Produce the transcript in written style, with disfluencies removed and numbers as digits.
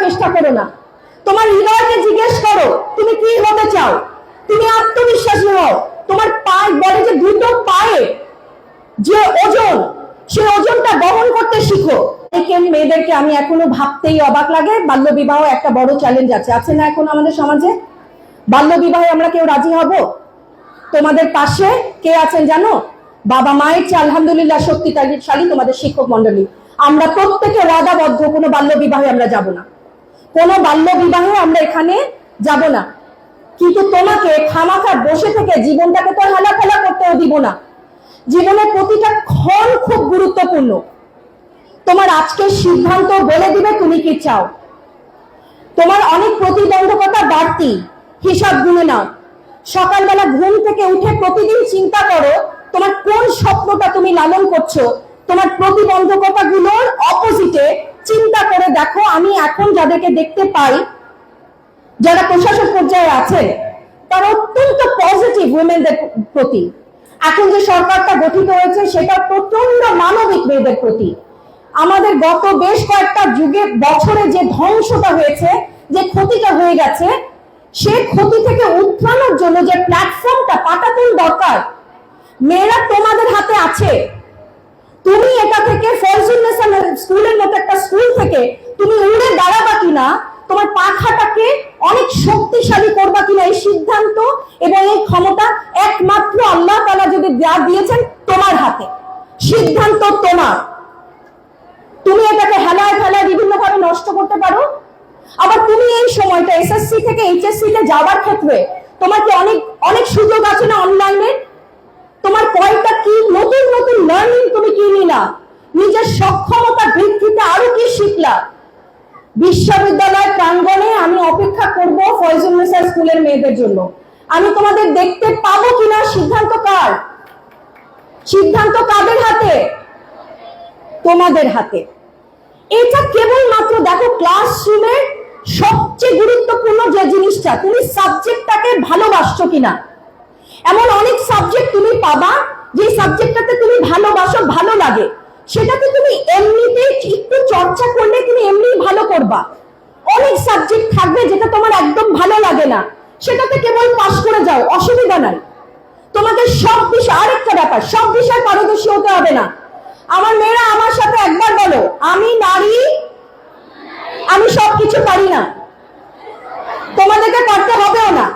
চেষ্টা করো না। তোমার হৃদয়কে জিজ্ঞেস করো তুমি কি হতে চাও। তুমি আত্মবিশ্বাসী হও। তোমার পায়ে বলে যে দুটো পায়ে যে ওজন, সেই ওজনটা বহন করতে শিখো। মেয়েদেরকে আমি এখনো ভাবতেই অবাক লাগে। বাল্য বিবাহ একটা বড় চ্যালেঞ্জ আছে না এখন আমাদের সমাজে? বাল্য বিবাহে আমরা কেউ রাজি হব? তোমাদের পাশে কে আছেন জানো? বাবা মায়ের চেয়ে আলহামদুলিল্লাহ শক্তিশালী তোমাদের শিক্ষক মন্ডলী। আমরা প্রত্যেকে ওয়াদাবদ্ধ, কোনো বাল্য বিবাহে আমরা যাব না, কোনো বাল্য বিবাহে আমরা এখানে যাব না। কিন্তু তোমাকে খামাখা বসে থেকে জীবনটাকে তো হেলাফেলা করতেও দিব না। জীবনের প্রতিটা ক্ষণ খুব গুরুত্বপূর্ণ। তোমার আজকের সিদ্ধান্ত বলে দিবে তুমি কি চাও। তোমার অনেক প্রতিবন্ধকতা বাড়তি, হিসাব গুনে নাও। সকালবেলা ঘুম থেকে উঠে প্রতিদিন চিন্তা করো তোমার কোন স্বপ্নটা তুমি লালন করছো। তোমার প্রতিবন্ধকতা গুলোর অপোজিটে চিন্তা করে দেখো। আমি এখন যাদেরকে দেখতে পাই যারা প্রশাসক পর্যায়ে আছেন, তারা অত্যন্ত পজিটিভ উইমেনদের প্রতি। এখন যে সরকারটা গঠিত হয়েছে সেটা প্রচন্ড মানবিক মেয়েদের প্রতি। আমাদের গত বেশ কয়েকটা যুগে বছরে যে ধ্বংসটা হয়েছে, যে ক্ষতিটা হয়ে গেছে, সে ক্ষতি থেকে উত্থানের জন্য যে প্ল্যাটফর্মটা পাঠাতেন দরকার, মেয়েরা তোমাদের হাতে আছে। তুমি এটা থেকে ফয়জুন্নেসা স্কুলের মতো একটা স্কুল থেকে তুমি উড়ে দাঁড়াবা কিনা, তোমার পাখাটাকে অনেক শক্তিশালী করবা কিনা, এই সিদ্ধান্ত এবং এই ক্ষমতা একমাত্র আল্লাহ তাআলা যদি যা দিয়েছেন তোমার হাতে। সিদ্ধান্ত তোমার। তুমি এটাকে হেলায় ফেলায় বিভিন্ন ভাবে নষ্ট করতে পারো। আবার তুমি এই সময়টা এসএসসি থেকে এইচএসসি তে যাওয়ার ক্ষেত্রে তোমার কি অনেক অনেক সুযোগ আছে না অনলাইনে? তোমার কয়টা কি নতুন নতুন লার্নিং তুমি কি নিলা, নিজের সক্ষমতা বৃদ্ধিতে আরো কি শিখলা। বিশ্ববিদ্যালয় প্রাঙ্গণে আমি অপেক্ষা করব ফয়জুন্নেসা স্কুলের মেয়েদের জন্য। আমি তোমাদের দেখতে পাবো কিনা সিদ্ধান্ত কার? সিদ্ধান্ত কাদের হাতে? তোমাদের হাতে। এটা কেবলমাত্র দেখো ক্লাসরুমে সবচেয়ে গুরুত্বপূর্ণ যে জিনিসটা, তুমি সাবজেক্টটাকে ভালোবাসছো কিনা। এমন অনেক সাবজেক্ট তুমি পাবা যে সাবজেক্টটাতে তুমি ভালোবাসো, ভালো লাগে, সেটাতে তুমি এমনিতে একটু চর্চা করলে তুমি এমনিই ভালো করবা। অনেক সাবজেক্ট থাকবে যেটা তোমার একদম ভালো লাগে না, সেটাতে কেবল পাস করে যাও, অসুবিধা নাই। তোমাকে সব বিষয়, আরেকটা ব্যাপার, সব বিষয় পারদর্শী হতে হবে না। আমার মেয়েরা আমার সাথে একবার বলো, আমি নারী, আমি সবকিছু পারি না। তোমাদেরকে করতে হবেও না।